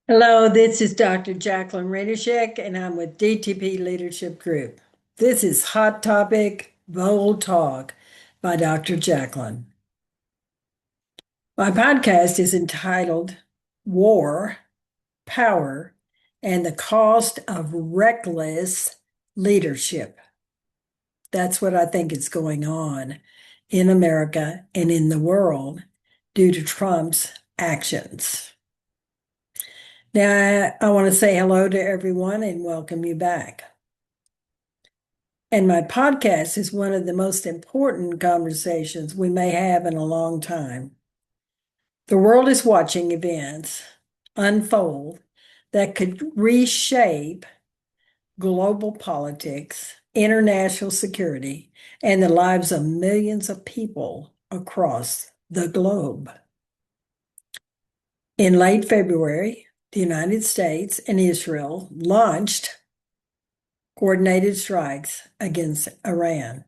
Hello, this is Dr. Jacqueline Renishek, and I'm with DTP-Leadership Group. This is Hot Topic, Bold Talk by Dr. Jacqueline. My podcast is entitled War, Power, and the Cost of Reckless Leadership. That's what I think is going on in America and in the world due to Trump's actions. Now, I want to say hello to everyone and welcome you back. And my podcast is one of the most important conversations we may have in a long time. The world is watching events unfold that could reshape global politics, international security, and the lives of millions of people across the globe. In late February, the United States and Israel launched coordinated strikes against Iran.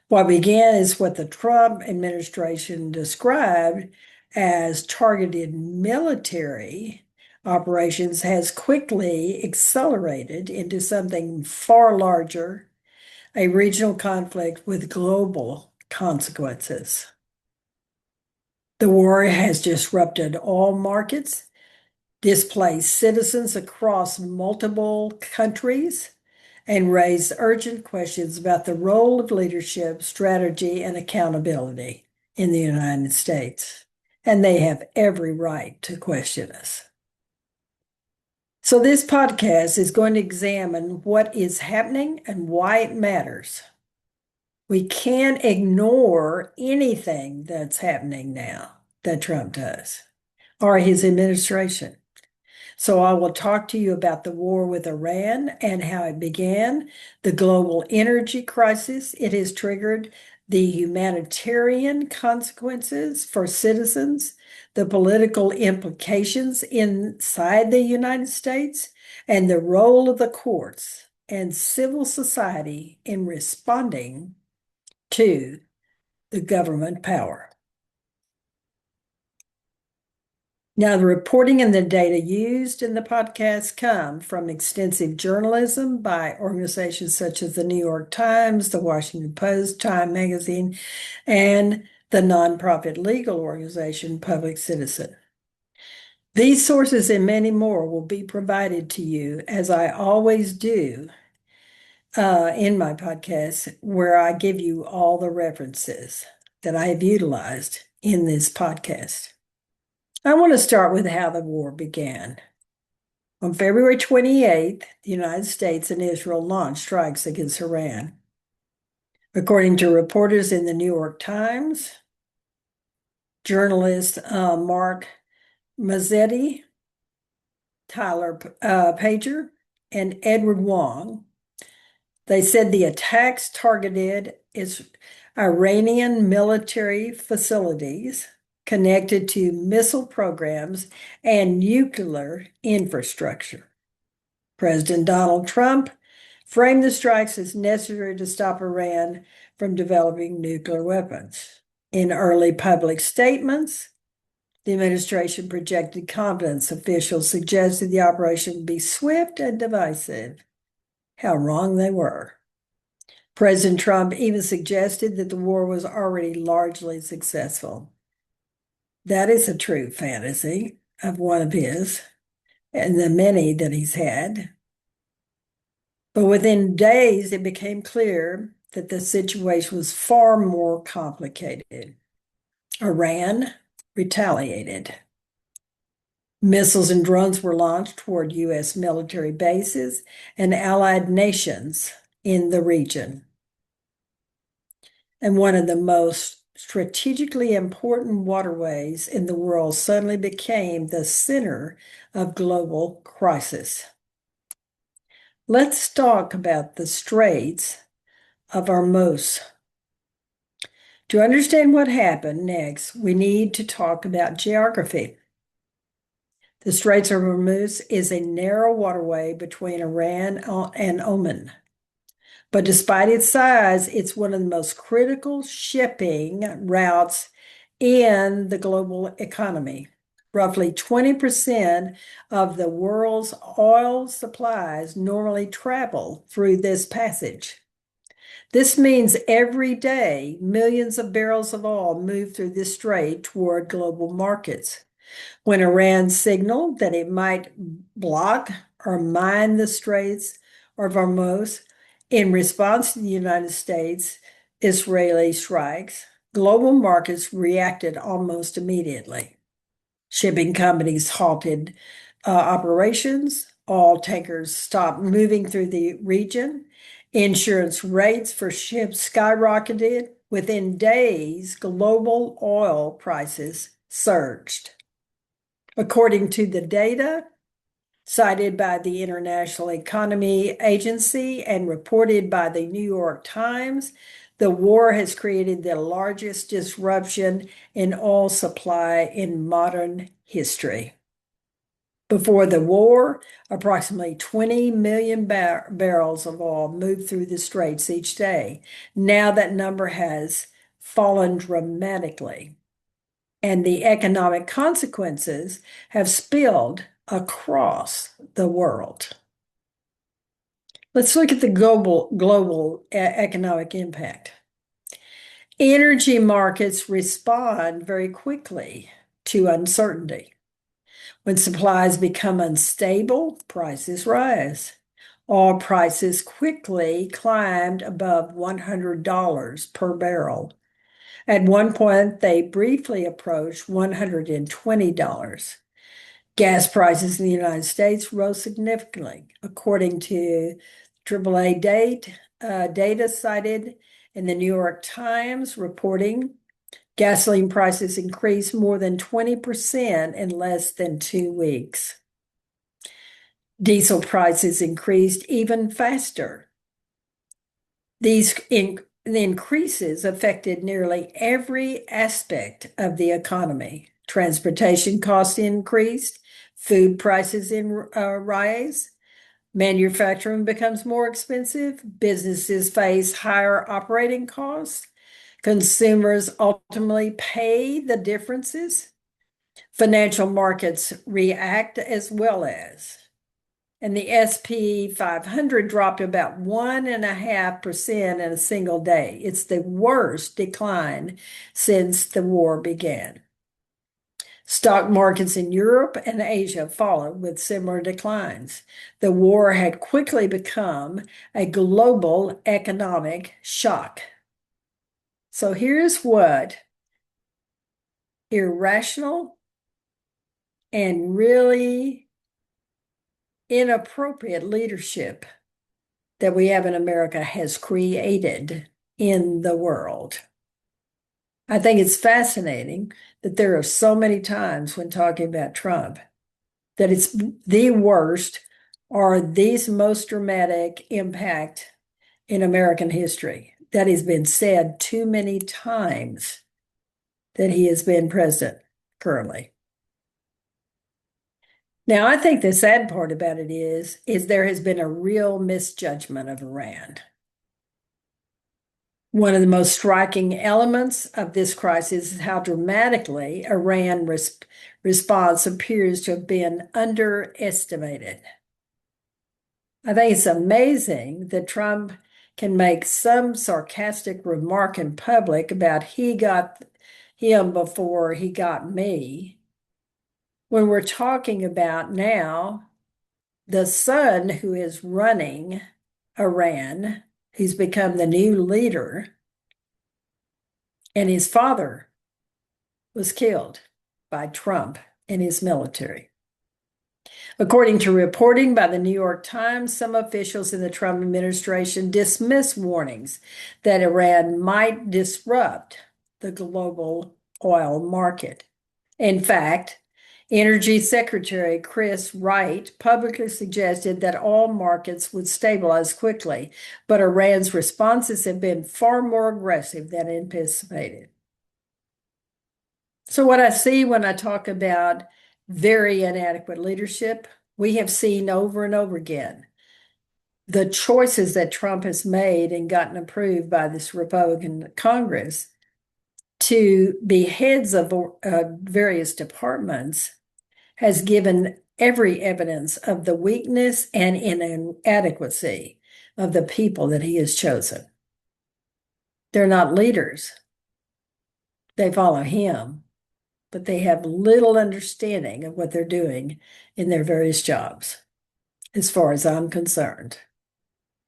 What began as what the Trump administration described as targeted military operations has quickly accelerated into something far larger, a regional conflict with global consequences. The war has disrupted all markets, displaced citizens across multiple countries, and raised urgent questions about the role of leadership, strategy, and accountability in the United States. And they have every right to question us. So, this podcast is going to examine what is happening and why it matters. We can't ignore anything that's happening now that Trump does or his administration. So I will talk to you about the war with Iran and how it began, the global energy crisis it has triggered, the humanitarian consequences for citizens, the political implications inside the United States, and the role of the courts and civil society in responding to the government power. Now, the reporting and the data used in the podcast come from extensive journalism by organizations such as the New York Times, the Washington Post, Time Magazine, and the nonprofit legal organization Public Citizen. These sources and many more will be provided to you, as I always do in my podcast, where I give you all the references that I have utilized in this podcast. I want to start with how the war began. On February 28th, the United States and Israel launched strikes against Iran. According to reporters in the New York Times, journalists Mark Mazzetti, Tyler Pager, and Edward Wong, they said the attacks targeted Iranian military facilities connected to missile programs and nuclear infrastructure. President Donald Trump framed the strikes as necessary to stop Iran from developing nuclear weapons. In early public statements, the administration projected confidence. Officials suggested the operation would be swift and divisive. How wrong they were. President Trump even suggested that the war was already largely successful. That is a true fantasy of one of his and the many that he's had. But within days, it became clear that the situation was far more complicated. Iran retaliated. Missiles and drones were launched toward U.S. military bases and allied nations in the region. And one of the most strategically important waterways in the world suddenly became the center of global crisis. Let's talk about the Straits of Hormuz. To understand what happened next, we need to talk about geography. The Straits of Hormuz is a narrow waterway between Iran and Oman. But despite its size, it's one of the most critical shipping routes in the global economy. Roughly 20% of the world's oil supplies normally travel through this passage. This means every day, millions of barrels of oil move through this strait toward global markets. When Iran signaled that it might block or mine the Straits or Hormuz in response to the United States Israeli strikes, global markets reacted almost immediately. Shipping companies halted operations, oil tankers stopped moving through the region, insurance rates for ships skyrocketed. Within days, global oil prices surged. According to the data cited by the International Economy Agency and reported by the New York Times, the war has created the largest disruption in oil supply in modern history. Before the war, approximately 20 million barrels of oil moved through the straits each day. Now that number has fallen dramatically, and the economic consequences have spilled across the world. Let's look at the global economic impact. Energy markets respond very quickly to uncertainty. When supplies become unstable, prices rise. Oil prices quickly climbed above $100 per barrel. At one point, they briefly approached $120. Gas prices in the United States rose significantly. According to AAA data cited in the New York Times reporting, gasoline prices increased more than 20% in less than 2 weeks. Diesel prices increased even faster. These increases affected nearly every aspect of the economy. Transportation costs increased, food prices rise, manufacturing becomes more expensive, businesses face higher operating costs, consumers ultimately pay the differences, financial markets react as well as. And the SP 500 dropped about 1.5% in a single day. It's the worst decline since the war began. Stock markets in Europe and Asia followed with similar declines. The war had quickly become a global economic shock. So here's what irrational and really inappropriate leadership that we have in America has created in the world. I think it's fascinating that there are so many times when talking about Trump that it's the worst or the most dramatic impact in American history. That has been said too many times that he has been president currently. Now, I think the sad part about it is there has been a real misjudgment of Iran. One of the most striking elements of this crisis is how dramatically Iran's response appears to have been underestimated. I think it's amazing that Trump can make some sarcastic remark in public about he got him before he got me, when we're talking about now the son who is running Iran, who's become the new leader, and his father was killed by Trump and his military. According to reporting by the New York Times, some officials in the Trump administration dismissed warnings that Iran might disrupt the global oil market. In fact, Energy Secretary Chris Wright publicly suggested that all markets would stabilize quickly, but Iran's responses have been far more aggressive than anticipated. So what I see when I talk about very inadequate leadership, we have seen over and over again the choices that Trump has made and gotten approved by this Republican Congress to be heads of various departments has given every evidence of the weakness and inadequacy of the people that he has chosen. They're not leaders. They follow him, but they have little understanding of what they're doing in their various jobs, as far as I'm concerned.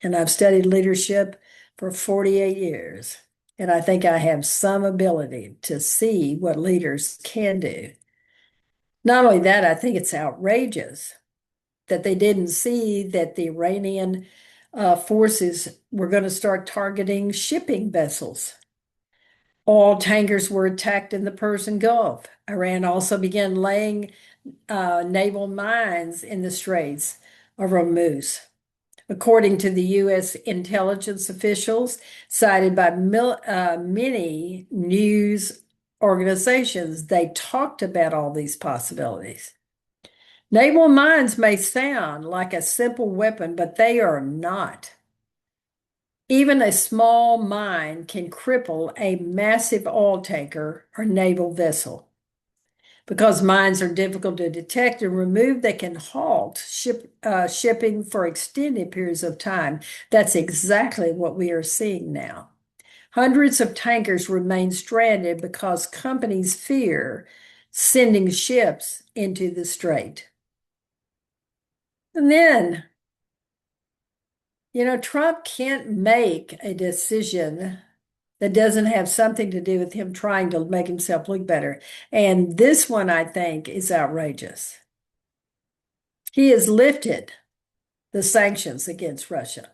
And I've studied leadership for 48 years, and I think I have some ability to see what leaders can do. Not only that, I think it's outrageous that they didn't see that the Iranian forces were going to start targeting shipping vessels. All tankers were attacked in the Persian Gulf. Iran also began laying naval mines in the Straits of Hormuz. According to the U.S. intelligence officials cited by many news organizations, they talked about all these possibilities. Naval mines may sound like a simple weapon, but they are not. Even a small mine can cripple a massive oil tanker or naval vessel. Because mines are difficult to detect and remove, they can halt shipping for extended periods of time. That's exactly what we are seeing now. Hundreds of tankers remain stranded because companies fear sending ships into the strait. And then, Trump can't make a decision that doesn't have something to do with him trying to make himself look better. And this one, I think, is outrageous. He has lifted the sanctions against Russia.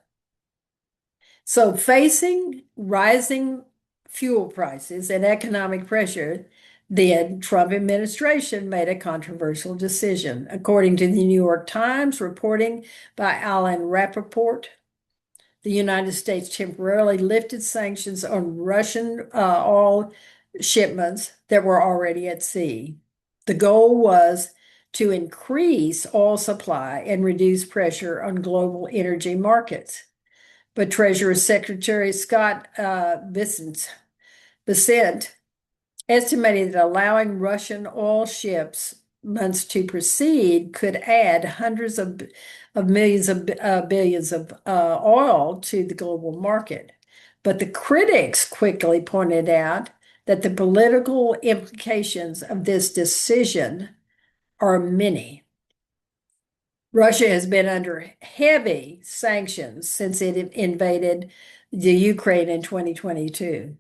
So, facing rising fuel prices and economic pressure, the Trump administration made a controversial decision. According to the New York Times, reporting by Alan Rappaport, the United States temporarily lifted sanctions on Russian oil shipments that were already at sea. The goal was to increase oil supply and reduce pressure on global energy markets. But Treasury Secretary Scott Bessent estimated that allowing Russian oil shipments to proceed could add hundreds of millions of billions of oil to the global market. But the critics quickly pointed out that the political implications of this decision are many. Russia has been under heavy sanctions since it invaded the Ukraine in 2022.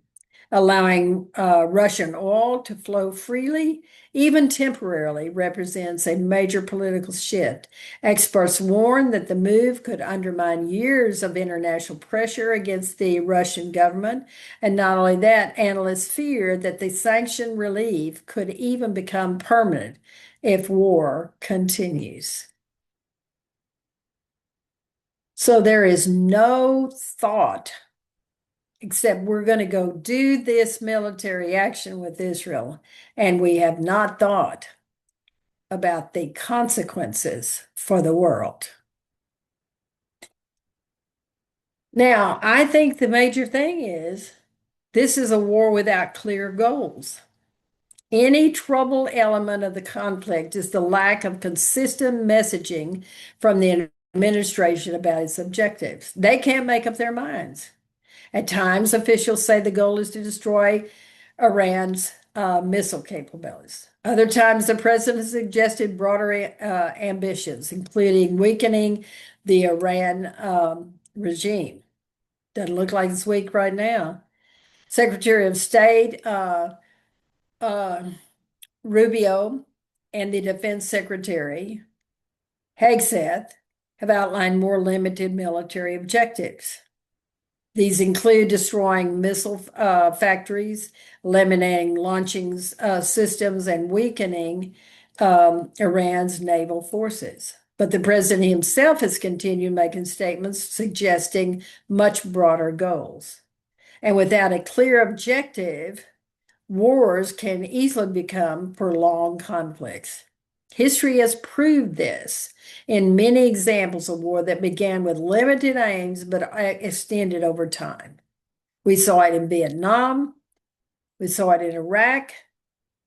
Allowing Russian oil to flow freely, even temporarily, represents a major political shift. Experts warn that the move could undermine years of international pressure against the Russian government. And not only that, analysts fear that the sanction relief could even become permanent if war continues. So there is no thought except we're going to go do this military action with Israel, and we have not thought about the consequences for the world. Now, I think the major thing is this is a war without clear goals. Any trouble element of the conflict is the lack of consistent messaging from the administration about its objectives. They can't make up their minds. At times, officials say the goal is to destroy Iran's missile capabilities. Other times, the president has suggested broader ambitions, including weakening the Iran regime. Doesn't look like it's weak right now. Secretary of State Rubio and the Defense Secretary Hegseth have outlined more limited military objectives. These include destroying missile factories, eliminating launching systems, and weakening Iran's naval forces. But the president himself has continued making statements suggesting much broader goals. And without a clear objective, wars can easily become prolonged conflicts. History has proved this in many examples of war that began with limited aims but extended over time. We saw it in Vietnam, We saw it in Iraq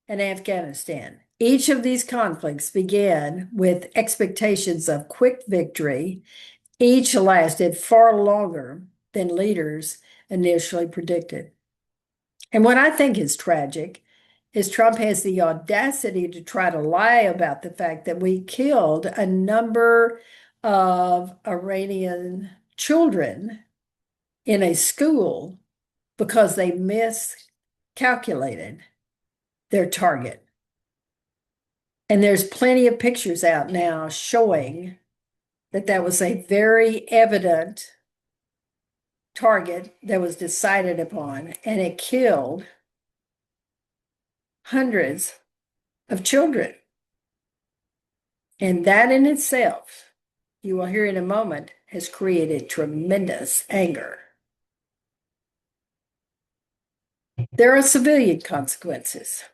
and Afghanistan. Each of these conflicts began with expectations of quick victory. Each lasted far longer than leaders initially predicted. And what I think is tragic is Trump has the audacity to try to lie about the fact that we killed a number of Iranian children in a school because they miscalculated their target. And there's plenty of pictures out now showing that that was a very evident target that was decided upon, and it killed hundreds of children. And that in itself, you will hear in a moment, has created tremendous anger. There are civilian consequences.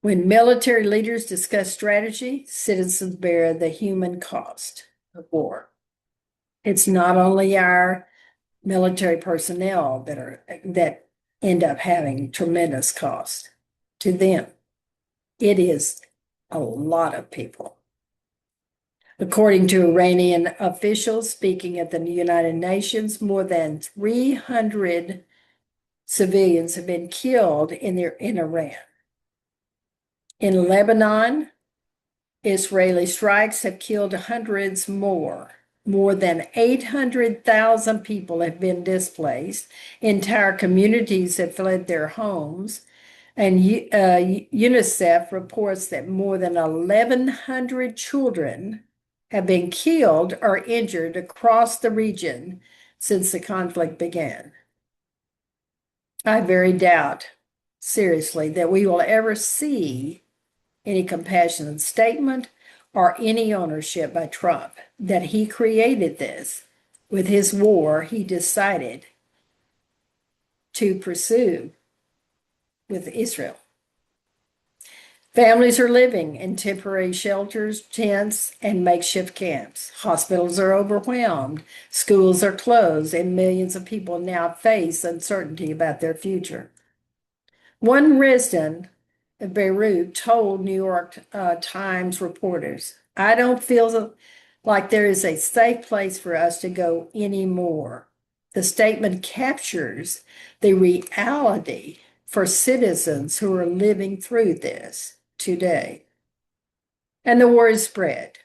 When military leaders discuss strategy, citizens bear the human cost of war. It's not only our military personnel that end up having tremendous cost to them. It is a lot of people. According to Iranian officials speaking at the United Nations, more than 300 civilians have been killed in Iran. In Lebanon, Israeli strikes have killed hundreds more. More than 800,000 people have been displaced. Entire communities have fled their homes. And UNICEF reports that more than 1,100 children have been killed or injured across the region since the conflict began. I very doubt, seriously, that we will ever see any compassionate statement or any ownership by Trump that he created this with his war he decided to pursue with Israel. Families are living in temporary shelters, tents, and makeshift camps. Hospitals are overwhelmed, schools are closed, and millions of people now face uncertainty about their future. One resident of Beirut told New York Times reporters, "I don't feel like there is a safe place for us to go anymore." The statement captures the reality for citizens who are living through this today. And the war is spread.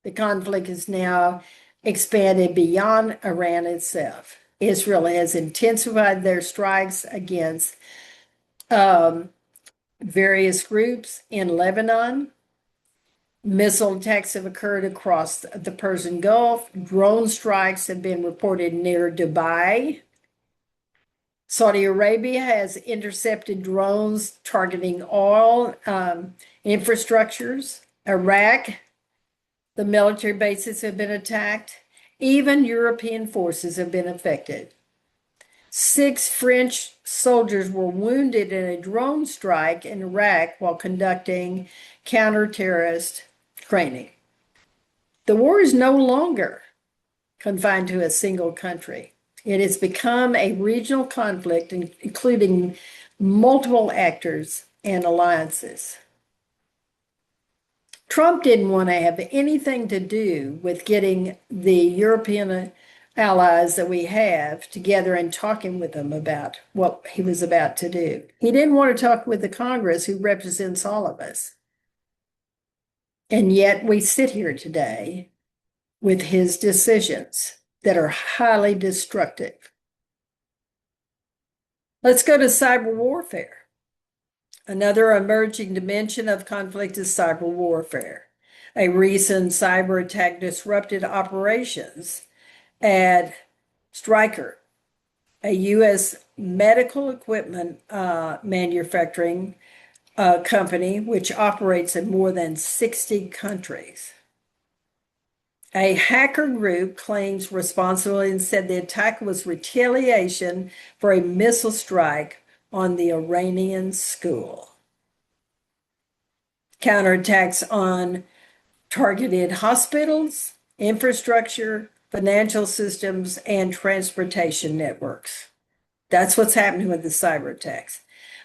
The conflict is now expanded beyond Iran itself. Israel has intensified their strikes against various groups in Lebanon. Missile attacks have occurred across the Persian Gulf. Drone strikes have been reported near Dubai. Saudi Arabia has intercepted drones targeting oil infrastructures. Iraq, the military bases have been attacked. Even European forces have been affected. 6 French soldiers were wounded in a drone strike in Iraq while conducting counter-terrorist training. The war is no longer confined to a single country. It has become a regional conflict, including multiple actors and alliances. Trump didn't want to have anything to do with getting the European allies that we have together and talking with them about what he was about to do. He didn't want to talk with the Congress, who represents all of us. And yet we sit here today with his decisions that are highly destructive. Let's go to cyber warfare. Another emerging dimension of conflict is cyber warfare. A recent cyber attack disrupted operations at Stryker, a U.S. medical equipment manufacturing company which operates in more than 60 countries. A hacker group claims responsibility and said the attack was retaliation for a missile strike on the Iranian school. Counterattacks on targeted hospitals, infrastructure, financial systems, and transportation networks. That's what's happening with the cyber attacks.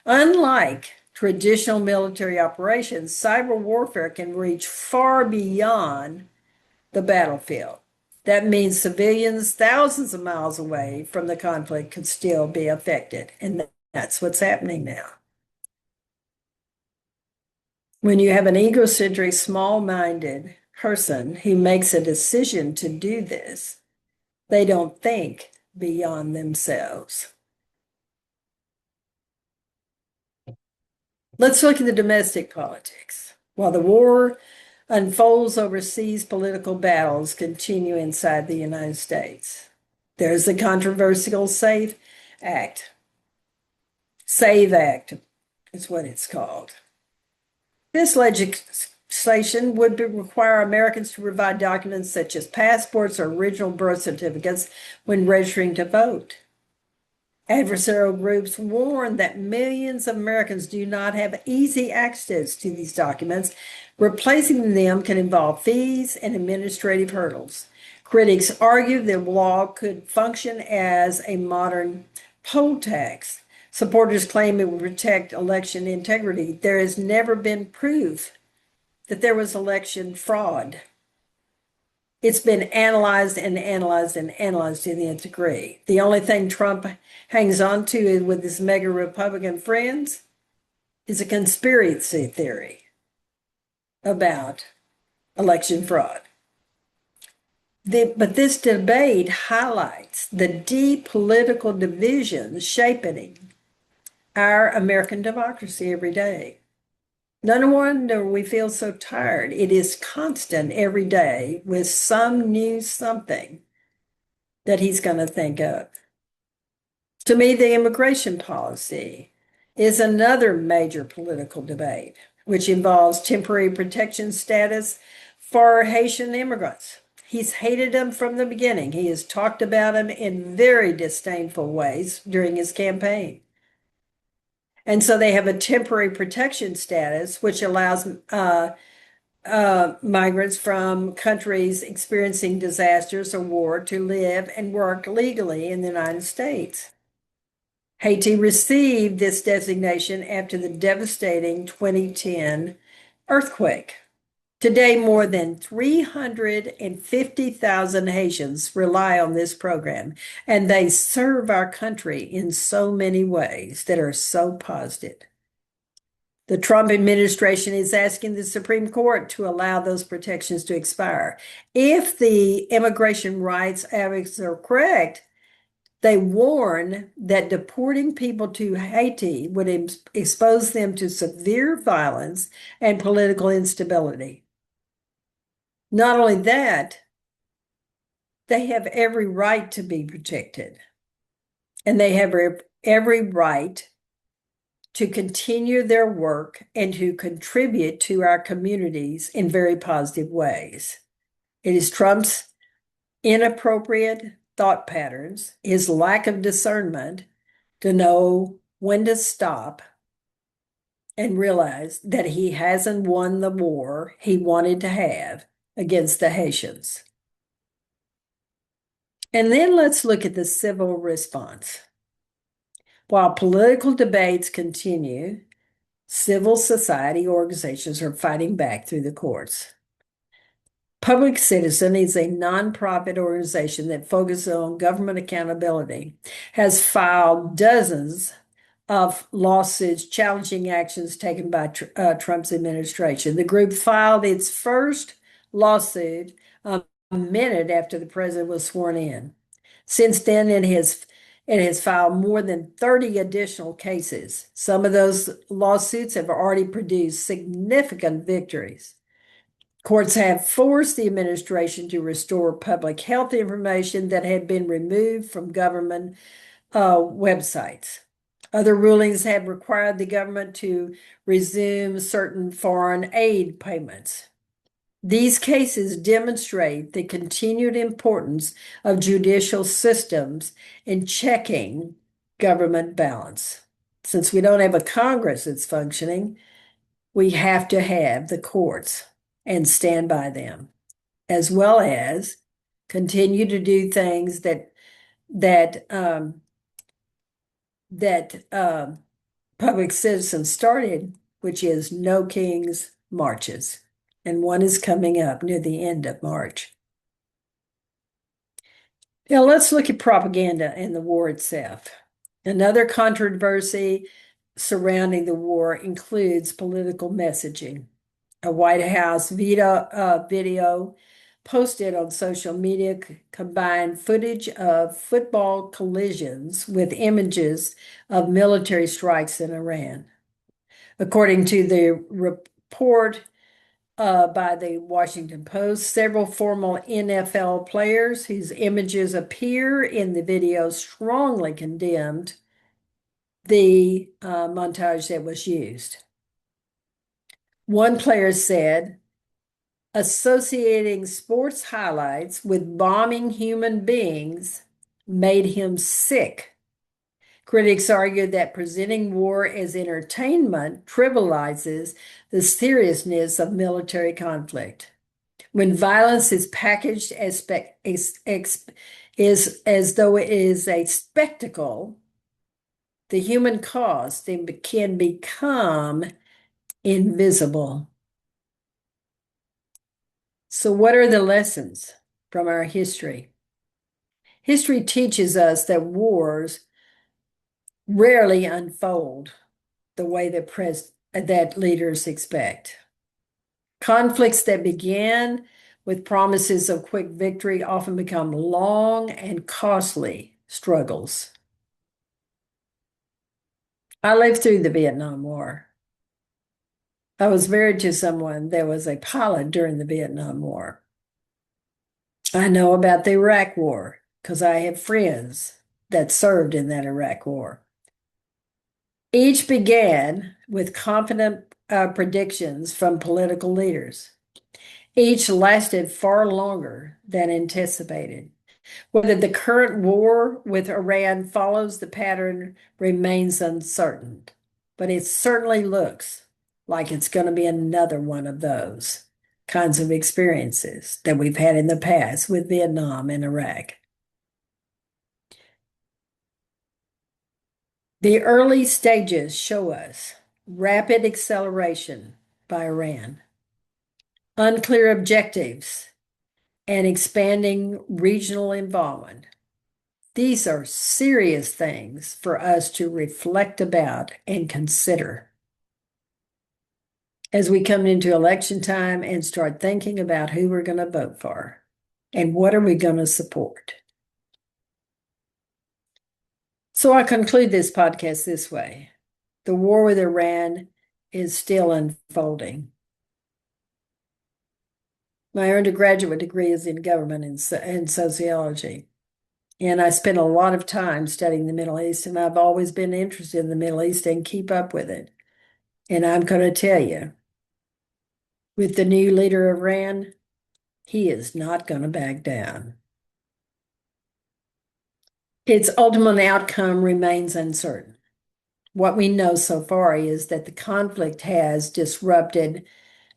Unlike traditional military operations, cyber warfare can reach far beyond the battlefield. That means civilians thousands of miles away from the conflict could still be affected. And that's what's happening now. When you have an egocentric, small-minded person who makes a decision to do this, they don't think beyond themselves. Let's look at the domestic politics. While the war unfolds overseas, political battles continue inside the United States. There's the controversial SAVE Act. SAVE Act is what it's called. This legislation would require Americans to provide documents such as passports or original birth certificates when registering to vote. Adversarial groups warn that millions of Americans do not have easy access to these documents. Replacing them can involve fees and administrative hurdles. Critics argue the law could function as a modern poll tax. Supporters claim it would protect election integrity. There has never been proof that there was election fraud. It's been analyzed and analyzed and analyzed to the nth degree. The only thing Trump hangs on to with his mega Republican friends is a conspiracy theory about election fraud. But this debate highlights the deep political divisions shaping our American democracy every day. No wonder we feel so tired. It is constant every day with some new something that he's going to think of. To me, the immigration policy is another major political debate, which involves temporary protection status for Haitian immigrants. He's hated them from the beginning. He has talked about them in very disdainful ways during his campaign. And so they have a temporary protection status, which allows migrants from countries experiencing disasters or war to live and work legally in the United States. Haiti received this designation after the devastating 2010 earthquake. Today, more than 350,000 Haitians rely on this program, and they serve our country in so many ways that are so positive. The Trump administration is asking the Supreme Court to allow those protections to expire. If the immigration rights advocates are correct, they warn that deporting people to Haiti would expose them to severe violence and political instability. Not only that, they have every right to be protected, and they have every right to continue their work and to contribute to our communities in very positive ways. It is Trump's inappropriate thought patterns, his lack of discernment to know when to stop and realize that he hasn't won the war he wanted to have against the Haitians. And then let's look at the civil response. While political debates continue, civil society organizations are fighting back through the courts. Public Citizen is a nonprofit organization that focuses on government accountability, has filed dozens of lawsuits challenging actions taken by Trump's administration. The group filed its first lawsuit a minute after the president was sworn in. Since then, it has filed more than 30 additional cases. Some of those lawsuits have already produced significant victories. Courts have forced the administration to restore public health information that had been removed from government websites. Other rulings have required the government to resume certain foreign aid payments. These cases demonstrate the continued importance of judicial systems in checking government balance. Since we don't have a Congress that's functioning, we have to have the courts and stand by them, as well as continue to do things that that public citizens started, which is No King's Marches. And one is coming up near the end of March. Now let's look at propaganda and the war itself. Another controversy surrounding the war includes political messaging. A White House video posted on social media combined footage of football collisions with images of military strikes in Iran. According to the report by the Washington Post, several former NFL players whose images appear in the video strongly condemned the montage that was used. One player said, associating sports highlights with bombing human beings made him sick. Critics argued that presenting war as entertainment trivializes the seriousness of military conflict. When violence is packaged as though it is a spectacle, the human cost can become invisible. So, what are the lessons from our history? History teaches us that wars rarely unfold the way that leaders expect. Conflicts that began with promises of quick victory often become long and costly struggles. I lived through the Vietnam War. I was married to someone that was a pilot during the Vietnam War. I know about the Iraq War because I have friends that served in that Iraq War. Each began with confident predictions from political leaders. Each lasted far longer than anticipated. Whether the current war with Iran follows the pattern remains uncertain, but it certainly looks like it's going to be another one of those kinds of experiences that we've had in the past with Vietnam and Iraq. The early stages show us rapid acceleration by Iran, unclear objectives, and expanding regional involvement. These are serious things for us to reflect about and consider as we come into election time and start thinking about who we're going to vote for and what are we going to support. So I conclude this podcast this way. The war with Iran is still unfolding. My undergraduate degree is in government and sociology. And I spent a lot of time studying the Middle East, and I've always been interested in the Middle East and keep up with it. And I'm going to tell you, with the new leader of Iran, he is not going to back down. Its ultimate outcome remains uncertain. What we know so far is that the conflict has disrupted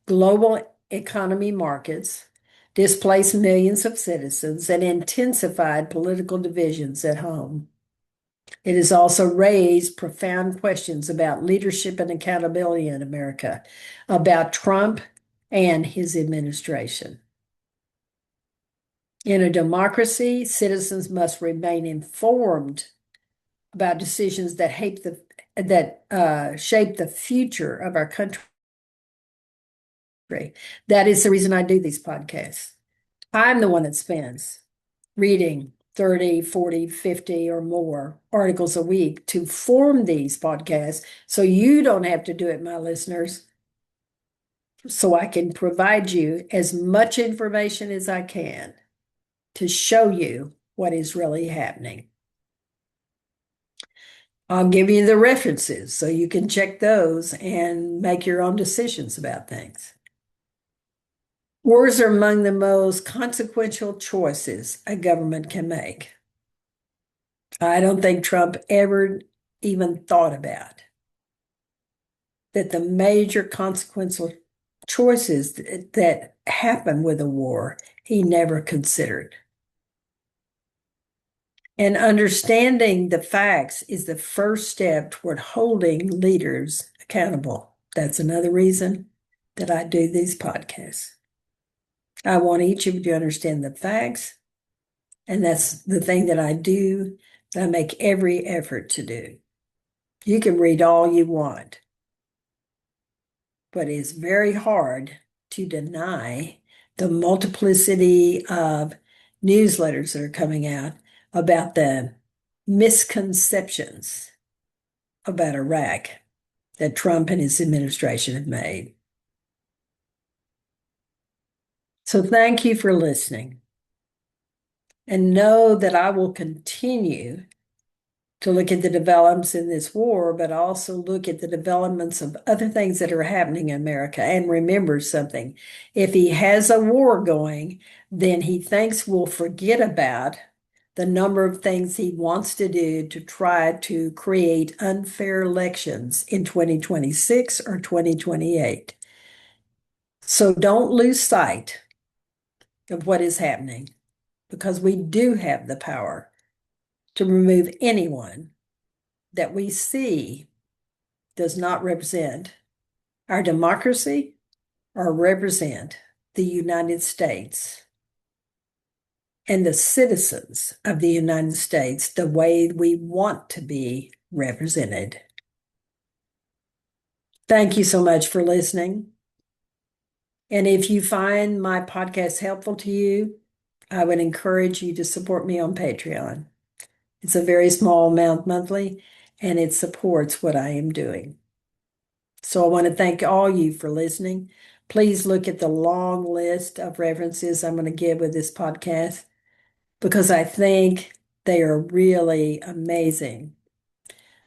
global economy markets, displaced millions of citizens, and intensified political divisions at home. It has also raised profound questions about leadership and accountability in America, about Trump and his administration. In a democracy, citizens must remain informed about decisions that shape the future of our country. That is the reason I do these podcasts. I'm the one that spends reading 30, 40, 50 or more articles a week to form these podcasts so you don't have to do it, my listeners. So I can provide you as much information as I can to show you what is really happening. I'll give you the references so you can check those and make your own decisions about things. Wars are among the most consequential choices a government can make. I don't think Trump ever even thought about that the major consequential choices that happen with a war, he never considered. And understanding the facts is the first step toward holding leaders accountable. That's another reason that I do these podcasts. I want each of you to understand the facts, and that's the thing that I do, that I make every effort to do. You can read all you want, but it's very hard to deny the multiplicity of newsletters that are coming out about the misconceptions about Iraq that Trump and his administration have made. So thank you for listening. And know that I will continue to look at the developments in this war, but also look at the developments of other things that are happening in America. And remember something, if he has a war going, then he thinks we'll forget about the number of things he wants to do to try to create unfair elections in 2026 or 2028. So don't lose sight of what is happening, because we do have the power to remove anyone that we see does not represent our democracy or represent the United States and the citizens of the United States the way we want to be represented. Thank you so much for listening. And if you find my podcast helpful to you, I would encourage you to support me on Patreon. It's a very small amount monthly, and it supports what I am doing. So I want to thank all you for listening. Please look at the long list of references I'm going to give with this podcast, because I think they are really amazing.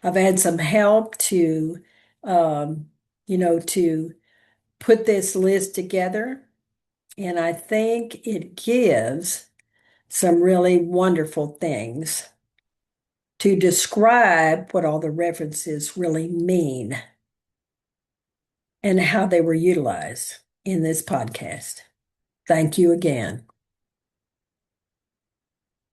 I've had some help to, to put this list together, and I think it gives some really wonderful things to describe what all the references really mean and how they were utilized in this podcast. Thank you again.